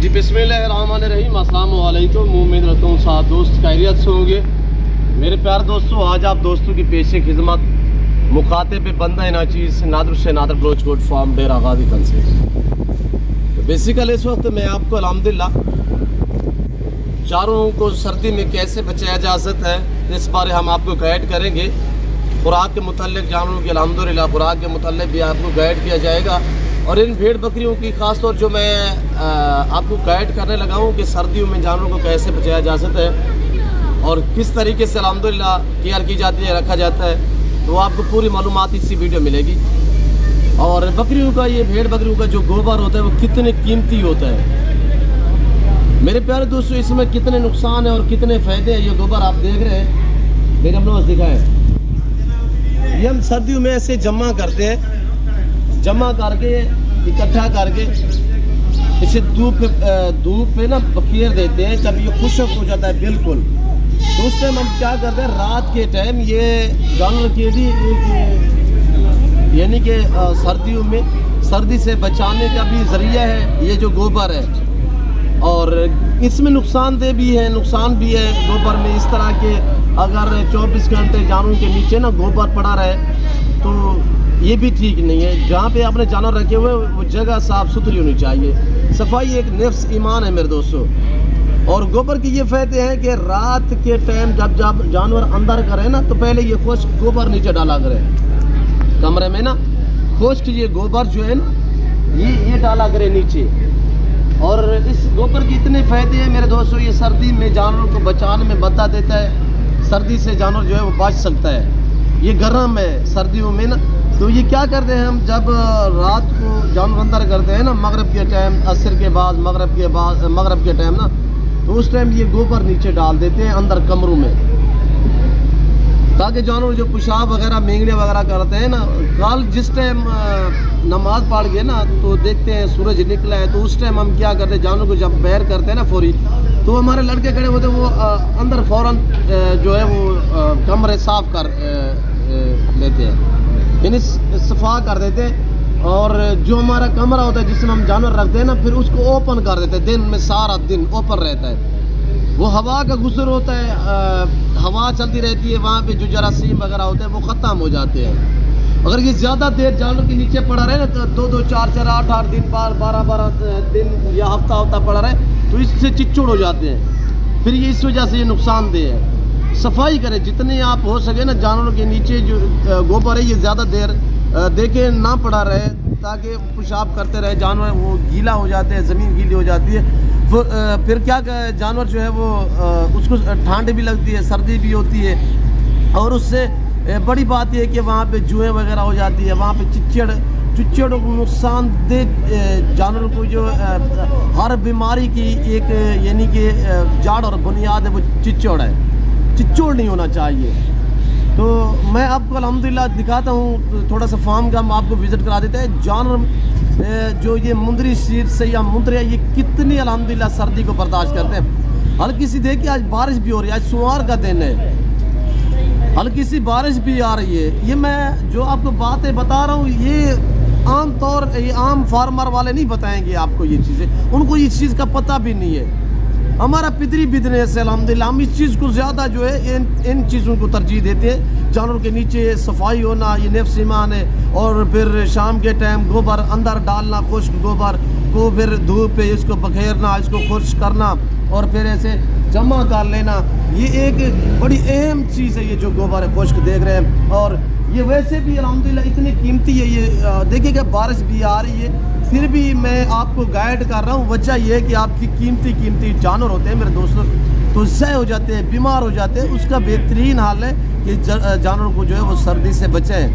जी बिस्मिल्लाहिर्रहमानिर्रहीम, अस्सलाम वालेकुम। उम्मीद रखता हूँ साथ दोस्त खैरियत से होंगे। मेरे प्यार दोस्तों, आज आप दोस्तों की पेशे खिदमत मुखाते पे बंदा नाचीज़ नादर से नादर ब्रोचकोट फार्म डेरा गाजी खान से। तो बेसिकली इस वक्त मैं आपको अल्हम्दुलिल्लाह जानवरों को सर्दी में कैसे बचाया जा सकता है इस बारे हम आपको गाइड करेंगे। खुराक के मुतालिक जानवरों की अल्हम्दुलिल्लाह खुराक के मुतालिक भी आपको गाइड किया जाएगा। और इन भेड़ बकरियों की ख़ास तौर जो मैं आपको गाइड करने लगा हूँ कि सर्दियों में जानवरों को कैसे बचाया जा सकता है और किस तरीके से अल्हम्दुलिल्लाह केयर की जाती है, रखा जाता है, तो आपको पूरी मालूमात इसी वीडियो मिलेगी। और बकरियों का, ये भेड़ बकरियों का जो गोबर होता है वो कितने कीमती होता है मेरे प्यारे दोस्तों। इसमें कितने नुकसान है और कितने फ़ायदे हैं। ये गोबर आप देख रहे हैं, मेरे अपने पास दिखाएँ। ये हम सर्दियों में ऐसे जमा करते हैं, जमा करके इकट्ठा करके इसे धूप पे ना बखेर देते हैं। जब ये खुश्क हो जाता है बिल्कुल, तो उस टाइम हम क्या करते हैं, रात के टाइम ये जानवर के लिए एक यानी कि सर्दियों में सर्दी से बचाने का भी ज़रिया है ये जो गोबर है। और इसमें नुकसानदेह भी है, नुकसान भी है गोबर में। इस तरह के अगर 24 घंटे जानवरों के नीचे ना गोबर पड़ा रहे तो ये भी ठीक नहीं है। जहाँ पे आपने जानवर रखे हुए वो जगह साफ़ सुथरी होनी चाहिए। सफाई एक नेफ्स ईमान है मेरे दोस्तों। और गोबर के ये फ़ायदे हैं कि रात के टाइम जब जानवर अंदर करें ना, तो पहले ये खुश्क गोबर नीचे डाला करें कमरे में ना। खुश्क ये गोबर जो है ना ये डाला करें नीचे। और इस गोबर के इतने फ़ायदे हैं मेरे दोस्तों, ये सर्दी में जानवरों को बचाने में मदद देता है। सर्दी से जानवर जो है वो बच सकता है। ये गर्म है सर्दियों में ना, तो ये क्या करते हैं हम, जब रात को जानवर अंदर करते हैं ना, मगरिब के टाइम, असर के बाद, मगरिब के टाइम ना, तो उस टाइम ये गोबर नीचे डाल देते हैं अंदर कमरों में, ताकि जानवर जो पेशाब वगैरह मेंगने वगैरह करते हैं ना, कल जिस टाइम नमाज पढ़ के ना तो देखते हैं सूरज निकला है, तो उस टाइम हम क्या करते हैं, जानवर को जब बैर करते हैं ना फौरी, तो हमारे लड़के खड़े होते हैं, वो अंदर फ़ौरन जो है वो कमरे साफ कर लेते हैं, यानी सफा कर देते हैं। और जो हमारा कमरा होता है जिसमें हम जानवर रखते हैं ना, फिर उसको ओपन कर देते हैं। दिन में सारा दिन ओपन रहता है, वो हवा का गुजर होता है, हवा चलती रहती है, वहाँ पे जो जरासीम वगैरह होते हैं वो ख़त्म हो जाते हैं। अगर ये ज़्यादा देर जानवर के नीचे पड़ा रहे ना, तो 2-2, 4-4, 8-8 दिन, 12-12 दिन या हफ्ता पड़ा रहे, तो इससे चिच्चड़ हो जाते हैं। फिर ये इस वजह से ये नुकसानदेह है। सफाई करें जितने आप हो सके ना, जानवरों के नीचे जो गोबर है ये ज़्यादा देर देखे ना पड़ा रहे, ताकि पेशाब करते रहे जानवर, वो गीला हो जाते हैं, ज़मीन गीली हो जाती है। फिर क्या जानवर जो है वो उसको ठंड भी लगती है, सर्दी भी होती है। और उससे बड़ी बात यह है कि वहाँ पे जुएँ वगैरह हो जाती है, वहाँ पे चिच्चड़ नुकसानदेह जानवरों को जो हर बीमारी की एक यानी कि जड़ और बुनियाद है वो चिच्चड़ है। चिच्चड़ नहीं होना चाहिए। तो मैं आपको अल्हम्दुलिल्लाह दिखाता हूँ, थोड़ा सा फार्म का हम आपको विज़िट करा देते हैं। जानवर जो ये मुंदरी शीर से या मुंदरी है, ये कितनी अल्हम्दुलिल्लाह सर्दी को बर्दाश्त करते हैं। हल्की सी देखिए, आज बारिश भी हो रही है, आज सोमवार का दिन है, हल्की सी बारिश भी आ रही है। ये मैं जो आपको बातें बता रहा हूँ, ये आम फार्मर वाले नहीं बताएंगे आपको ये चीज़ें, उनको इस चीज़ का पता भी नहीं है। हमारा पितरी बिजनेस है अल्हम्दुलिल्लाह, हम इस चीज़ को ज़्यादा जो है इन चीज़ों को तरजीह देते हैं। जानवरों के नीचे सफाई होना ये नेफ्स ईमान है। और फिर शाम के टाइम गोबर अंदर डालना, खुश्क गोबर को फिर धूप पे इसको बखेरना, इसको खुश्क करना और फिर ऐसे जमा कर लेना, ये एक बड़ी अहम चीज़ है। ये जो गोबर है खुश्क देख रहे हैं, और ये वैसे भी अल्हम्दुलिल्लाह इतनी कीमती है। ये देखिएगा बारिश भी आ रही है, फिर भी मैं आपको गाइड कर रहा हूँ। वजह यह है कि आपकी कीमती जानवर होते हैं मेरे दोस्तों, तो ज़ाय हो जाते हैं, बीमार हो जाते हैं। उसका बेहतरीन हाल है कि जानवरों को जो है वो सर्दी से बचाएं।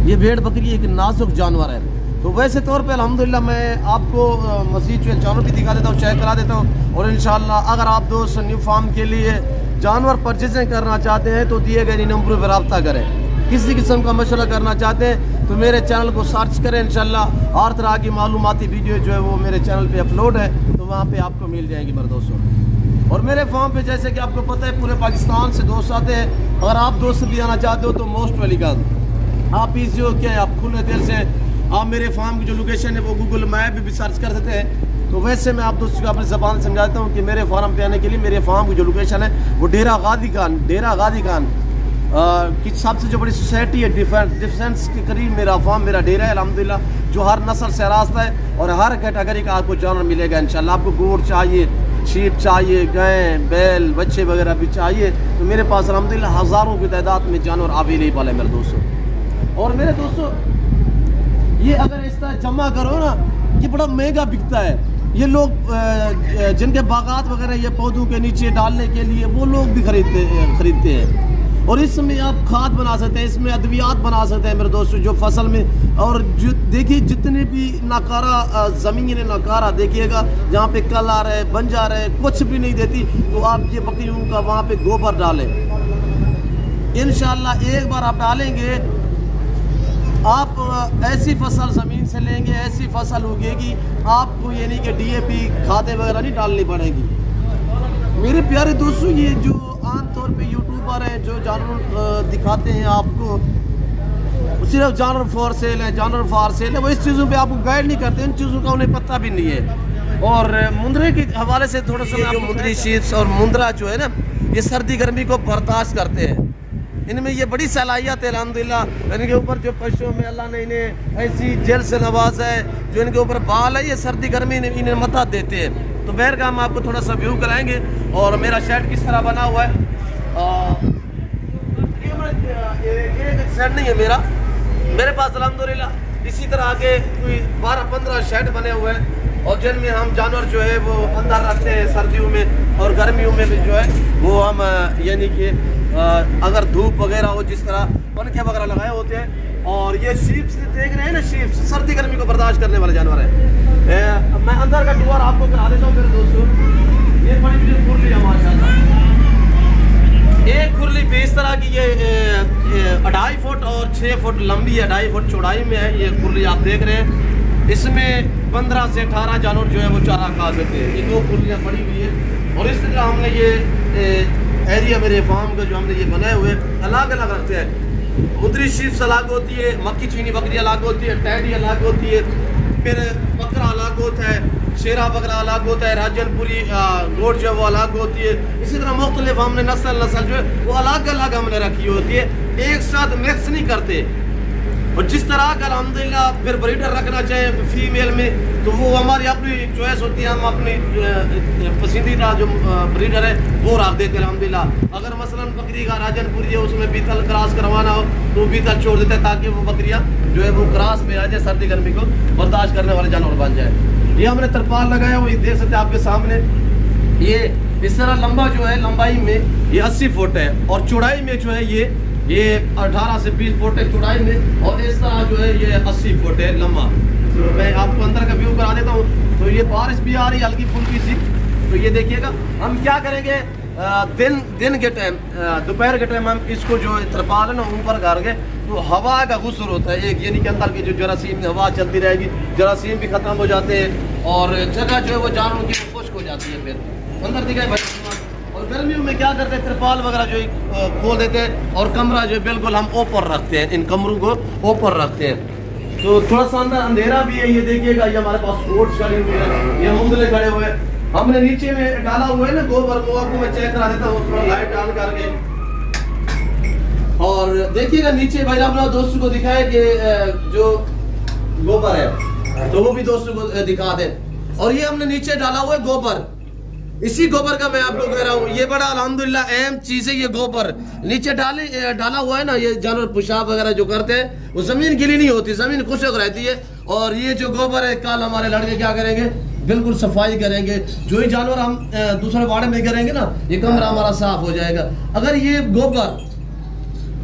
ये भेड़ बकरी एक नाजुक जानवर है। तो वैसे तौर पे अल्हम्दुलिल्लाह मैं आपको मज़ीद जो जानवर भी दिखा देता हूँ, चेक करा देता हूँ। और इंशाअल्लाह अगर आप दोस्त न्यू फार्म के लिए जानवर परचेजिंग करना चाहते हैं तो दिए गए नंबरों पर रब्ता करें। किसी किस्म का मशवरा करना चाहते हैं तो मेरे चैनल को सर्च करें। इंशाल्लाह हर तरह की मालूमाती वीडियो जो है वो मेरे चैनल पे अपलोड है, तो वहाँ पे आपको मिल जाएगी मेरे दोस्तों। और मेरे फार्म पे जैसे कि आपको पता है पूरे पाकिस्तान से दोस्त आते हैं। अगर आप दोस्त भी आना चाहते हो तो मोस्ट वेलकम। आप इजी हो क्या, आप खुले दिल से आप मेरे फार्म की जो लोकेशन है वो गूगल मैप भी सर्च कर सकते हैं। तो वैसे मैं आप दोस्तों को अपनी ज़बान समझाता हूँ कि मेरे फार्म पे आने के लिए मेरे फार्म की जो लोकेशन है वो डेरा गादी खान की सबसे जो बड़ी सोसाइटी है डिफेंस के करीब मेरा फार्म, मेरा डेरा है अल्हम्दुलिल्लाह, जो हर नस्ल से रास्ता है और हर कैटेगरी का आपको जानवर मिलेगा इंशाल्लाह। आपको गोड़ चाहिए, शीप चाहिए, गाय, बैल, बच्चे वगैरह भी चाहिए तो मेरे पास अल्हम्दुलिल्लाह हज़ारों की तादाद में जानवर अवेलेबल है मेरे दोस्तों। और मेरे दोस्तों ये अगर इस तरह जमा करो ना, ये बड़ा महंगा बिकता है। ये लोग जिनके बागात वगैरह ये पौधों के नीचे डालने के लिए वो लोग भी खरीदते हैं और इसमें आप खाद बना सकते हैं, इसमें अद्वियात बना सकते हैं मेरे दोस्तों जो फसल में। और जो देखिए जितने भी नाकारा ज़मीन है, नाकारा देखिएगा जहाँ पे कल आ रहे बंजार है, कुछ भी नहीं देती, तो आप ये बकरियों का वहाँ पे गोबर डालें इंशाल्लाह। एक बार आप डालेंगे आप ऐसी फसल ज़मीन से लेंगे, ऐसी फसल उगेगी, आपको ये नहीं कि DAP खादें वगैरह नहीं डालनी पड़ेगी। मेरे प्यारे दोस्तों ये जो आमतौर पे यूट्यूबर हैं जो जानवर दिखाते हैं आपको, सिर्फ जानवर फॉर सेल है, जानवर फॉर सेल है, वो इस चीज़ों पे आपको गाइड नहीं करते, इन चीज़ों का उन्हें पता भी नहीं है। और मुंदरे के हवाले से थोड़ा सा जो मुंदरी शीट्स और मुंदरा जो है ना, ये सर्दी गर्मी को बर्दाश्त करते हैं, इनमें ये बड़ी सलाहियत है अल्हम्दुलिल्लाह। इनके ऊपर जो पशुओं में अल्लाह ने इन्हें ऐसी जेल से नवाजा है, जो इनके ऊपर बाल है, ये सर्दी गर्मी इन्हें मदद देते हैं। तो बहर का हम आपको थोड़ा सा व्यू कराएंगे और मेरा शेड किस तरह बना हुआ है। ये शेड नहीं है मेरे पास अल्हम्दुलिल्लाह इसी तरह आगे कोई 12-15 शेड बने हुए हैं और जिनमें हम जानवर जो है वो अंदर रखते हैं सर्दियों में, और गर्मियों में भी जो है वो हम यानी कि अगर धूप वगैरह हो जिस तरह पंखे वगैरह लगाए होते हैं। और ये शीप से देख रहे हैं ना, शीप सर्दी गर्मी को बर्दाश्त करने वाले जानवर है। मैं अंदर का टूर आपको करा देता हूँ मेरे दोस्तों। ये बड़ी बड़ी खुरली है माशाल्लाह, एक खुरली पे इस तरह की ये 2.5 फुट और 6 फुट लंबी है, 2.5 फुट चौड़ाई में है ये खुरली आप देख रहे हैं। इसमें 15 से 18 जानवर जो है वो चारा खा सकते हैं। ये 2 खुरलियाँ पड़ी हुई है और इस तरह हमने ये एरिया मेरे फार्म का जो हमने ये बनाए हुए अलग अलग रखते हैं। मुद्री शीप्स अलग होती है, मक्की चीनी बकरी अलग होती है, टैडी अलग होती है, फिर बकरा अलग होता है, शेरा बकरा अलग होता है, राजनपुरी गोट जो है वो अलग होती है। इसी तरह मुख्तलिफ हमने नस्ल जो है वो अलग अलग हमने रखी होती है, एक साथ मिक्स नहीं करते। और जिस तरह का अल्हम्दुलिल्लाह फिर ब्रीडर रखना चाहे फीमेल में तो वो हमारी अपनी चॉइस होती है, हम अपनी पसंदीदा जो ब्रीडर है वो रख देते हैं अल्हम्दुलिल्लाह। अगर मसलन बकरी का राजनपुरी है उसमें बीतल क्रॉस करवाना हो तो बीतल छोड़ देते हैं ताकि वो बकरियाँ जो है वो क्रॉस में आ जाए, सर्दी गर्मी को बर्दाश्त करने वाले जानवर बन जाए। ये हमने तरपाल लगाया हुआ, ये देख सकते हैं आपके सामने। ये इस तरह लंबा जो है लंबाई में ये 80 फुट है और चौड़ाई में जो है ये 18 से 20 फुट है चौड़ाई में, और इस तरह जो है ये 80 फुट है लंबा। तो मैं आपको अंदर का व्यू करा देता हूँ। तो ये बारिश भी आ रही है हल्की फुल्की सी, तो ये देखिएगा। हम क्या करेंगे दिन के टाइम, दोपहर के टाइम हम इसको जो तरपाल है ना ऊपर करके, तो हवा का गुस्सुर होता है एक, यानी कि अंदर की जो जरासीम हवा चलती रहेगी, जरासीम भी खत्म हो जाते हैं और जगह जो है वो जानवरों की खुश्क हो जाती है। फिर अंदर दिखाई भाई। और गर्मियों में क्या करते हैं, तिरपाल वगैरह जो खोल देते हैं और कमरा जो बिल्कुल हम ऊपर रखते हैं, इन कमरों को ऊपर रखते हैं। तो थोड़ा सा अंदर अंधेरा भी है, ये देखिएगा। ये हमारे पास ओट्स खड़े हुए हैं, ये मुंदले खड़े हुए हैं, हमने नीचे में डाला हुआ है ना गोबर, वो आपको मैं चेक करा देता हूँ थोड़ा लाइट ऑन करके। और देखिएगा नीचे भाई अपना दोस्तों को दिखाए कि जो गोबर है तो वो भी दोस्तों को दिखा दे। और ये हमने नीचे डाला हुआ है गोबर, इसी गोबर का मैं आपको कह रहा हूँ, ये बड़ा अल्हम्दुलिल्लाह अहम चीज है। ये गोबर नीचे डाला हुआ है ना, ये जानवर पेशाब वगैरह जो करते हैं वो जमीन गीली नहीं होती, जमीन खुशक रहती है। और ये जो गोबर है कल हमारे लड़के क्या करेंगे, बिल्कुल सफाई करेंगे। जो ही जानवर हम दूसरे वाड़े में करेंगे ना, ये कमरा हमारा साफ हो जाएगा। अगर ये गोबर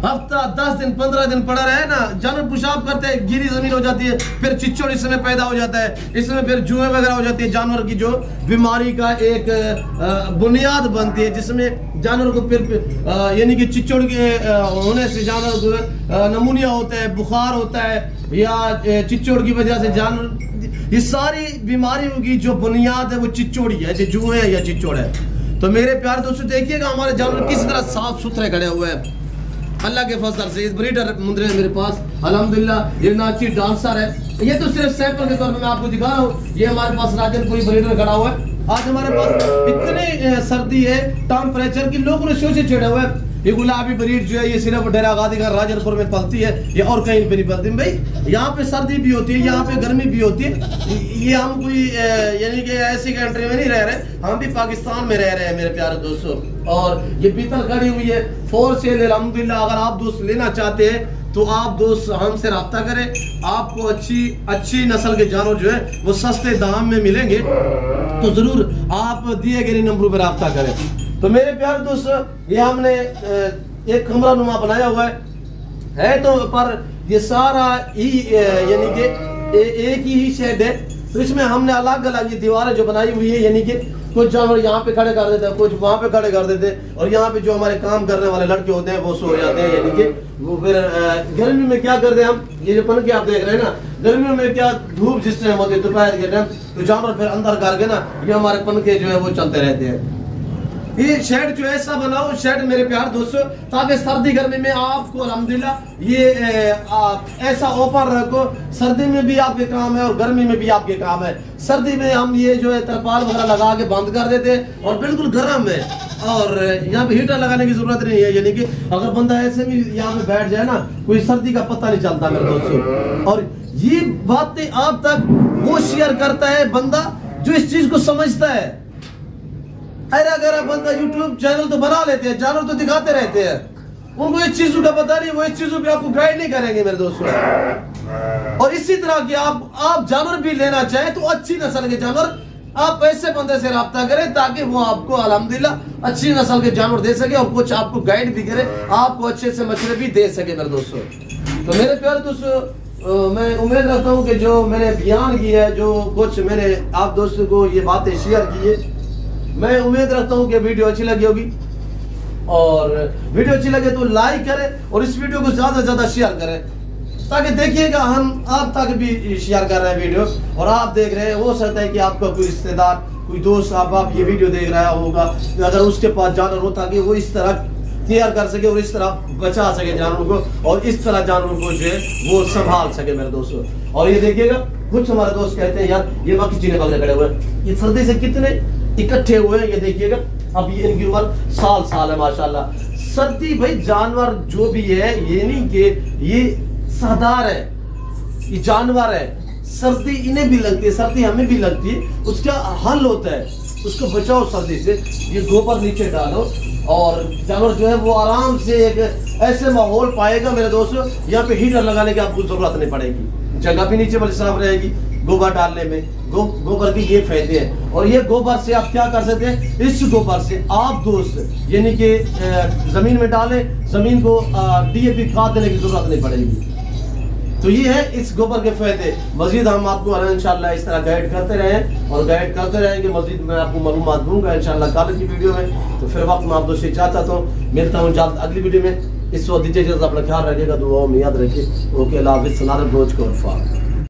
हफ्ता 10 दिन 15 दिन पड़ा रहे ना, जानवर पेशाब करते हैं, गीली जमीन हो जाती है, फिर चिच्चड़ इसमें पैदा हो जाता है, इसमें फिर जुएं वगैरह हो जाती है। जानवर की जो बीमारी का एक बुनियाद बनती है, जिसमें जानवर को फिर यानी कि चिच्चड़ के होने से जानवर को नमूनिया होता है, बुखार होता है, या चिच्चड़ की वजह से जानवर, ये सारी बीमारियों की जो बुनियाद है वो चिच्चड़ ही है, जो जुए है या चिच्चड़ है। तो मेरे प्यारे दोस्तों देखिएगा हमारे जानवर किस तरह साफ सुथरे खड़े हुए हैं। अल्लाह के फजल से ब्रीडर मुंदरे है मेरे पास अल्हम्दुलिल्लाह। ये नाची डांसर है। ये तो सिर्फ सैंपल के तौर पे मैं आपको दिखा रहा हूँ। ये हमारे पास राजनपुरी ब्रीडर खड़ा हुआ है। आज हमारे पास इतनी सर्दी है टेम्परेचर की लोगों ने शोषे छेड़े हुए हैं। ये गुलाबी ब्रीड जो है ये सिर्फ डेरा गादी का राजनपुर में पलती है, ये और कहीं पे नहीं पलती। भाई यहाँ पे सर्दी भी होती है, यहाँ पे गर्मी भी होती है। ये हम कोई यानी कि ऐसी कंट्री में नहीं रह रहे, हम भी पाकिस्तान में रह रहे हैं मेरे प्यारे दोस्तों। और ये पीतल खड़ी हुई है फॉर सेल अल्हम्दुलिल्लाह। अगर आप दोस्त लेना चाहते हैं तो आप दोस्त हमसे रब्ता करें। आपको अच्छी नस्ल के जानवर जो है वो सस्ते दाम में मिलेंगे, तो जरूर आप दिए गए नंबरों पर रब्ता करें। तो मेरे प्यारे दोस्तों, ये हमने एक कमरा नुमा बनाया हुआ है तो पर ये सारा ही यानी कि एक ही शेड है। तो इसमें हमने अलग अलग ये दीवारें जो बनाई हुई है, यानी कि कुछ जानवर यहाँ पे खड़े कर देते हैं, कुछ वहाँ पे खड़े कर देते हैं, और यहाँ पे जो हमारे काम करने वाले लड़के होते हैं वो सो जाते हैं। यानी कि वो फिर गर्मी में क्या करते हैं हम, ये जो पंखे आप देख रहे हैं ना, गर्मियों में क्या धूप जिस टाइम होती है दोपहर के टाइम, तो जानवर फिर अंदर करके ना ये हमारे पंखे जो है वो चलते रहते हैं। ये शेड जो ऐसा बनाओ शेड मेरे प्यार दोस्तों, ताकि सर्दी गर्मी में आपको अल्हम्दुलिल्लाह ये ऐसा ओपन रखो। सर्दी में भी आपके काम है और गर्मी में भी आपके काम है। सर्दी में हम ये जो है तरपाल वगैरह लगा के बंद कर देते हैं और बिल्कुल गर्म है, और यहाँ पे हीटर लगाने की जरूरत नहीं है। यानी कि अगर बंदा ऐसे भी यहाँ पे बैठ जाए ना, कोई सर्दी का पता नहीं चलता मेरे दोस्तों। और ये बातें आप तक वो शेयर करता है बंदा जो इस चीज को समझता है। अगर बंदा यूट्यूब चैनल तो बना लेते हैं, जानवर तो दिखाते रहते हैं, उनको इस चीजों का पता नहीं, वो इस चीजों पे आपको गाइड नहीं करेंगे मेरे दोस्तों। और इसी तरह के आप जानवर भी लेना चाहें तो अच्छी नस्ल के जानवर आप ऐसे बंदे से रब्ता करें ताकि वो आपको अल्हम्दुलिल्लाह अच्छी नस्ल के जानवर दे सके और कुछ आपको गाइड भी करे, आपको अच्छे से मशवरे भी दे सके मेरे दोस्तों। तो मेरे प्यारे दोस्तों, मैं उम्मीद रखता हूँ कि जो मैंने बयान किया है, जो कुछ मैंने आप दोस्तों को ये बातें शेयर की है, मैं उम्मीद रखता हूँ कि वीडियो अच्छी लगी होगी। और वीडियो अच्छी लगे तो लाइक करें और इस वीडियो को ज्यादा से ज्यादा शेयर करें, ताकि देखिएगा हम आप तक भी शेयर कर रहे हैं वीडियो और आप देख रहे हैं। हो सकता है कि आपका कोई रिश्तेदार, कोई दोस्त आप ये वीडियो देख रहा होगा, अगर उसके पास जानवर हो ताकि वो इस तरह तैयार कर सके और इस तरह बचा सके जानवरों को, और इस तरह जानवरों को जो है वो संभाल सके मेरे दोस्तों। और ये देखिएगा, कुछ हमारे दोस्त कहते हैं यार ये बाकी चीजें बगले खड़े हुए हैं, ये सर्दी से कितने इकट्ठे हुए हैं, ये देखिएगा। अब ये इनकी उम्र साल है माशाल्लाह। सर्दी भाई जानवर जो भी है ये नहीं कि ये सहदार है, ये जानवर है। सर्दी इन्हें भी लगती है, सर्दी हमें भी लगती है, उसका हल होता है, उसको बचाओ सर्दी से। ये गोबर नीचे डालो और जानवर जो है वो आराम से एक ऐसे माहौल पाएगा मेरे दोस्तों, यहाँ पे हीटर लगाने की आपको जरूरत नहीं पड़ेगी, जगह भी नीचे वाली साफ रहेगी गोबर डालने में। गोबर के ये फायदे हैं। और ये गोबर से आप क्या कर सकते हैं, इस गोबर से आप दोस्त यानी कि जमीन में डालें, जमीन को DAP खाद देने की जरूरत नहीं पड़ेगी। तो ये है इस गोबर के फायदे। मजीद हम आपको इंशाल्लाह इस तरह गाइड करते रहें और गाइड करते रहेंगे। मजीद मैं आपको मालूमात दूंगा इंशाल्लाह कल की वीडियो में। तो फिर वक्त मैं आप दोस्त से चाहता हूँ, मिलता हूँ जल्द अगली वीडियो में। इस वक्त दीजिए अपना ख्याल रखिएगा, दुआओं में याद रखिए। ओके, अल्लाह हाफिज़, सलाम, रोज को